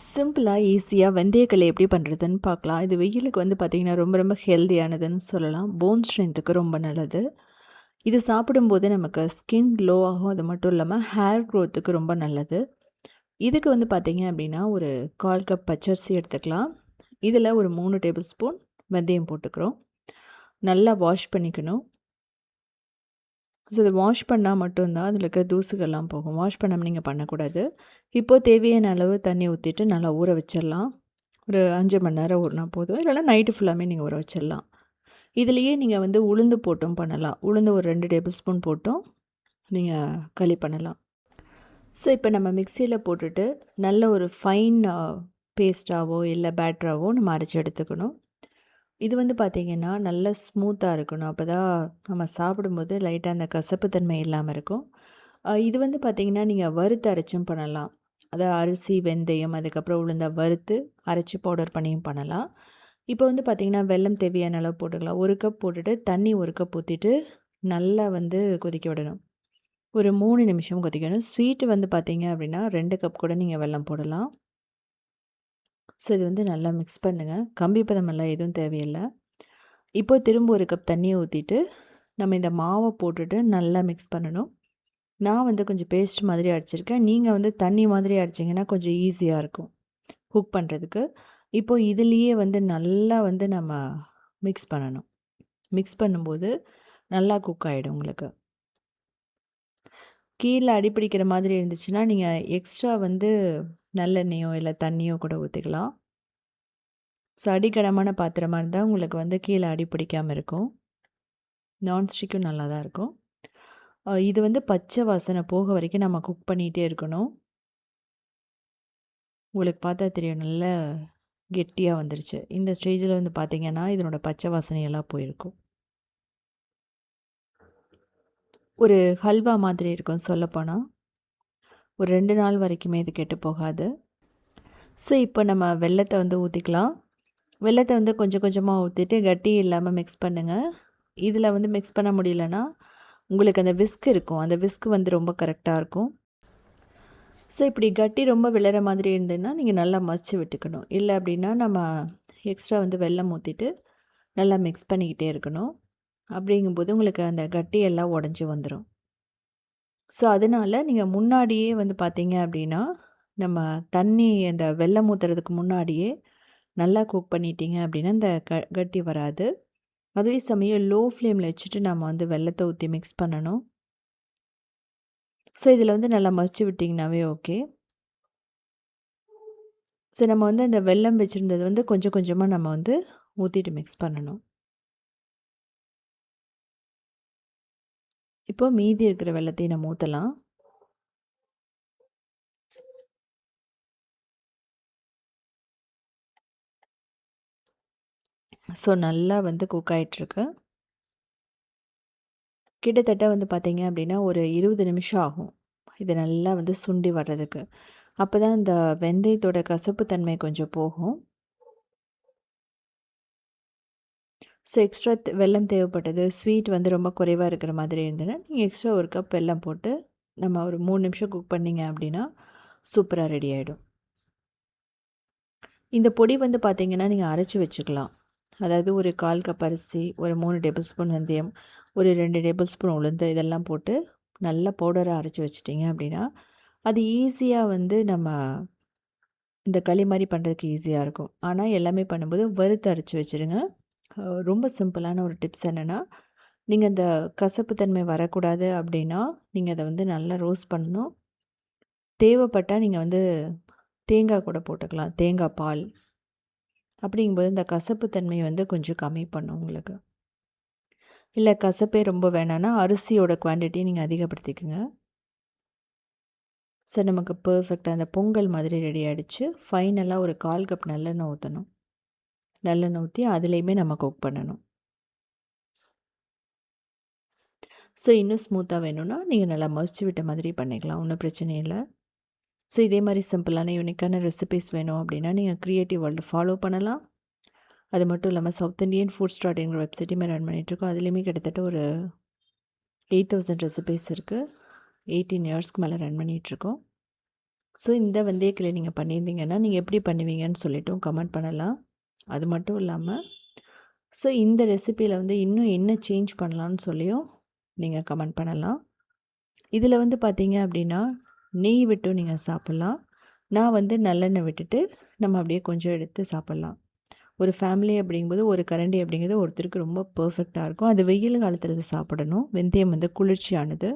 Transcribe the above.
சிம்பிளாக ஈஸியாக வெந்தயக்களி எப்படி பண்ணுறதுன்னு பார்க்கலாம். இது வெயிலுக்கு வந்து பார்த்திங்கன்னா ரொம்ப ரொம்ப ஹெல்தியானதுன்னு சொல்லலாம். போன் ஸ்ட்ரென்த்துக்கு ரொம்ப நல்லது. இது சாப்பிடும்போது நமக்கு ஸ்கின் க்ளோ ஆகும். அது மட்டும் இல்லாமல் ஹேர் க்ரோத்துக்கு ரொம்ப நல்லது. இதுக்கு வந்து பார்த்திங்க அப்படின்னா ஒரு 1/4 கப் பச்சரிசி எடுத்துக்கலாம். இதில் ஒரு 3 டேபிள் ஸ்பூன் வெந்தயம் போட்டுக்கிறோம். நல்லா வாஷ் பண்ணிக்கணும். ஸோ இதை வாஷ் பண்ணால் மட்டும்தான் அதில் இருக்கிற தூசுகள்லாம் போகும். வாஷ் பண்ணாமல் நீங்கள் பண்ணக்கூடாது. இப்போது தேவையான அளவு தண்ணி ஊற்றிட்டு நல்லா ஊற வச்சிடலாம். ஒரு 5 மணி நேரம் ஊறினா போதும். இல்லைனா நைட்டு ஃபுல்லாமே நீங்கள் ஊற வச்சிடலாம். இதுலேயே நீங்கள் வந்து உளுந்து போட்டும் பண்ணலாம். உளுந்து ஒரு 2 டேபிள் ஸ்பூன் போட்டும் நீங்கள் களி பண்ணலாம். ஸோ இப்போ நம்ம மிக்சியில் போட்டுட்டு நல்ல ஒரு ஃபைன் பேஸ்ட்டாவோ இல்லை பேட்டராவோ நம்ம அரைச்சி எடுத்துக்கணும். இது வந்து பார்த்திங்கன்னா நல்ல ஸ்மூத்தாக இருக்கணும். அப்போ தான் நம்ம சாப்பிடும்போது லைட்டாக அந்த கசப்பு தன்மை இல்லாமல் இருக்கும். இது வந்து பார்த்திங்கன்னா நீங்கள் வறுத்து அரைச்சும் பண்ணலாம். அதாவது அரிசி, வெந்தயம், அதுக்கப்புறம் உளுந்த வறுத்து அரைச்சி பவுடர் பண்ணியும் பண்ணலாம். இப்போ வந்து பார்த்திங்கன்னா வெல்லம் தேவையான அளவு போட்டுக்கலாம். 1 கப் போட்டுட்டு தண்ணி 1 கப் ஊற்றிட்டு நல்லா வந்து கொதிக்க விடணும். ஒரு 3 நிமிஷம் கொதிக்கணும். ஸ்வீட்டு வந்து பார்த்திங்க அப்படின்னா 2 கப் கூட நீங்கள் வெல்லம் போடலாம். ஸோ இது வந்து நல்லா மிக்ஸ் பண்ணுங்கள். கம்பி பதமெல்லாம் எதுவும் தேவையில்லை. இப்போ திரும்ப 1 கப் தண்ணியை ஊற்றிட்டு நம்ம இந்த மாவை போட்டுட்டு நல்லா மிக்ஸ் பண்ணணும். நான் வந்து கொஞ்சம் பேஸ்ட் மாதிரி அரைச்சிருக்கேன். நீங்கள் வந்து தண்ணி மாதிரி அரைச்சிங்கன்னா கொஞ்சம் ஈஸியாக இருக்கும் குக் பண்ணுறதுக்கு. இப்போ இதுலேயே வந்து நல்லா வந்து நம்ம மிக்ஸ் பண்ணணும். மிக்ஸ் பண்ணும்போது நல்லா குக் ஆகிடும் உங்களுக்கு. கீழே அடிப்பிடிக்கிற மாதிரி இருந்துச்சுன்னா நீங்கள் எக்ஸ்ட்ரா வந்து நல்லெண்ணெயோ இல்லை தண்ணியோ கூட ஊற்றிக்கலாம். ஸோ அடிக்கனமான பாத்திரமாக இருந்தால் உங்களுக்கு வந்து கீழே அடி பிடிக்காமல் இருக்கும். நான்ஸ்டிக்கும் நல்லா தான் இருக்கும். இது வந்து பச்சை வாசனை போக வரைக்கும் நம்ம குக் பண்ணிகிட்டே இருக்கணும். உங்களுக்கு பார்த்தா தெரியும் நல்லா கெட்டியாக வந்துருச்சு. இந்த ஸ்டேஜில் வந்து பார்த்திங்கன்னா இதனோட பச்சை வாசனையெல்லாம் போயிருக்கும். ஒரு ஹல்வா மாதிரி இருக்கும் சொல்லப்போனால். ஒரு 2 நாள் வரைக்குமே இது கெட்டு போகாது. ஸோ இப்போ நம்ம வெல்லத்தை வந்து ஊற்றிக்கலாம். வெல்லத்தை வந்து கொஞ்சம் கொஞ்சமாக ஊற்றிட்டு கட்டி இல்லாமல் மிக்ஸ் பண்ணுங்கள். இதில் வந்து மிக்ஸ் பண்ண முடியலன்னா உங்களுக்கு அந்த விஸ்க் இருக்கும். அந்த விஸ்க் வந்து ரொம்ப கரெக்டாக இருக்கும். ஸோ இப்படி கட்டி ரொம்ப விழற மாதிரி இருந்ததுன்னா நீங்கள் நல்லா மசிச்சு விட்டுக்கணும். இல்லை அப்படின்னா நம்ம எக்ஸ்ட்ரா வந்து வெல்லம் ஊற்றிட்டு நல்லா மிக்ஸ் பண்ணிக்கிட்டே இருக்கணும். அப்படிங்கும்போது உங்களுக்கு அந்த கட்டியெல்லாம் உடஞ்சி வந்துடும். ஸோ அதனால் நீங்கள் முன்னாடியே வந்து பார்த்தீங்க அப்படின்னா நம்ம தண்ணி அந்த வெல்லம் ஊற்றுறதுக்கு முன்னாடியே நல்லா குக் பண்ணிட்டீங்க அப்படின்னா இந்த கட்டி வராது. அதே சமயம் லோ ஃப்ளேமில் வச்சுட்டு நம்ம வந்து வெல்லத்தை ஊற்றி மிக்ஸ் பண்ணணும். ஸோ இதில் வந்து நல்லா மசிச்சு விட்டிங்கனாவே ஓகே. ஸோ நம்ம வந்து அந்த வெல்லம் வச்சுருந்தது வந்து கொஞ்சம் கொஞ்சமாக நம்ம வந்து ஊற்றிட்டு மிக்ஸ் பண்ணணும். இப்போ மீதி இருக்கிற வெல்லத்தையும் நம்ம ஊற்றலாம். ஸோ நல்லா வந்து குக் ஆகிட்டுருக்கு. கிட்டத்தட்ட வந்து பார்த்திங்க அப்படின்னா ஒரு 20 நிமிஷம் ஆகும் இது நல்லா வந்து சுண்டி வர்றதுக்கு. அப்போ தான் இந்த வெந்தயத்தோட கசப்பு தன்மை கொஞ்சம் போகும். ஸோ எக்ஸ்ட்ரா வெல்லம் தேவைப்பட்டது, ஸ்வீட் வந்து ரொம்ப குறைவாக இருக்கிற மாதிரி இருந்ததுன்னா நீங்கள் எக்ஸ்ட்ரா 1 கப் வெல்லம் போட்டு நம்ம ஒரு 3 நிமிஷம் குக் பண்ணிங்க அப்படின்னா சூப்பராக ரெடி ஆகிடும். இந்த பொடி வந்து பார்த்திங்கன்னா நீங்கள் அரைச்சி வச்சுக்கலாம். அதாவது ஒரு 1/4 கப் அரிசி, ஒரு 3 டேபிள் ஸ்பூன் வெந்தயம், ஒரு 2 டேபிள் ஸ்பூன் உளுந்து இதெல்லாம் போட்டு நல்லா பவுடராக அரைச்சி வச்சுட்டிங்க அப்படின்னா அது ஈஸியாக வந்து நம்ம இந்த களி மாதிரி பண்ணுறதுக்கு ஈஸியாக இருக்கும். ஆனால் எல்லாமே பண்ணும்போது வறுத்து அரைச்சி வச்சுருங்க. ரொம்ப சிம்பிளான ஒரு டிப்ஸ் என்னென்னா நீங்கள் இந்த கசப்பு தன்மை வரக்கூடாது அப்படின்னா நீங்கள் அதை வந்து நல்லா ரோஸ்ட் பண்ணணும். தேவைப்பட்டால் நீங்கள் வந்து தேங்காய் கூட போட்டுக்கலாம், தேங்காய் பால். அப்படிங்கும்போது இந்த கசப்பு தன்மையை வந்து கொஞ்சம் கம்மி பண்ணும் உங்களுக்கு. இல்லை கசப்பே ரொம்ப வேணான்னா அரிசியோட குவான்டிட்டி நீங்கள் அதிகப்படுத்திக்கோங்க. ஸோ நமக்கு பர்ஃபெக்டாக அந்த பொங்கல் மாதிரி ரெடி ஆகிடுச்சு. ஃபைனலாக ஒரு 1/4 கப் நல்லெண்ணெய் ஊற்றணும். நல்லெண்ணெய் ஊற்றி அதுலேயுமே நம்ம குக் பண்ணணும். ஸோ இன்னும் ஸ்மூத்தாக வேணும்னா நீங்கள் நல்லா மசிச்சு விட்ட மாதிரி பண்ணிக்கலாம், ஒன்றும் பிரச்சனை இல்லை. ஸோ இதே மாதிரி சிம்பிளான யூனிக்கான ரெசிபிஸ் வேணும் அப்படின்னா நீங்கள் க்ரியேட்டிவ் வேர்ல்டு ஃபாலோ பண்ணலாம். அது மட்டும் இல்லாமல் சவுத் இண்டியன் ஃபுட்ஸ்.inங்கிற வெப்சைட்டையுமே ரன் பண்ணிகிட்ருக்கோம். அதுலேயுமே கிட்டத்தட்ட ஒரு 8000 ரெசிபீஸ் இருக்குது. 18 இயர்ஸ்க்கு மேலே ரன் பண்ணிகிட்ருக்கோம். ஸோ இந்த வெந்தயக்களி நீங்க பண்ணியிருந்தீங்கன்னா, நீங்க எப்படி பண்ணுவீங்கன்னு சொல்லிட்டும் கமெண்ட் பண்ணலாம். அது மட்டும் இல்லாம, ஸோ இந்த ரெசிப்பியில வந்து இன்னும் என்ன சேஞ்ச் பண்ணலான்னு சொல்லியும் நீங்க கமெண்ட் பண்ணலாம். இதில வந்து பார்த்தீங்க அப்படின்னா, நெய் விட்டும் நீங்க சாப்பிட்லாம். நான் வந்து நல்லெண்ணெய் விட்டுட்டு, நம்ம அப்படியே கொஞ்சம் எடுத்து சாப்பிட்லாம். ஒரு ஃபேமிலி அப்படிங்கும்போது, ஒரு கரண்டி அப்படிங்கிறது ஒருத்தருக்கு ரொம்ப பெர்ஃபெக்ட்டா இருக்கும். அது வெயில் காலத்தில இத சாப்பிடணும். வெந்தயம் வந்து குளிர்ச்சியானது.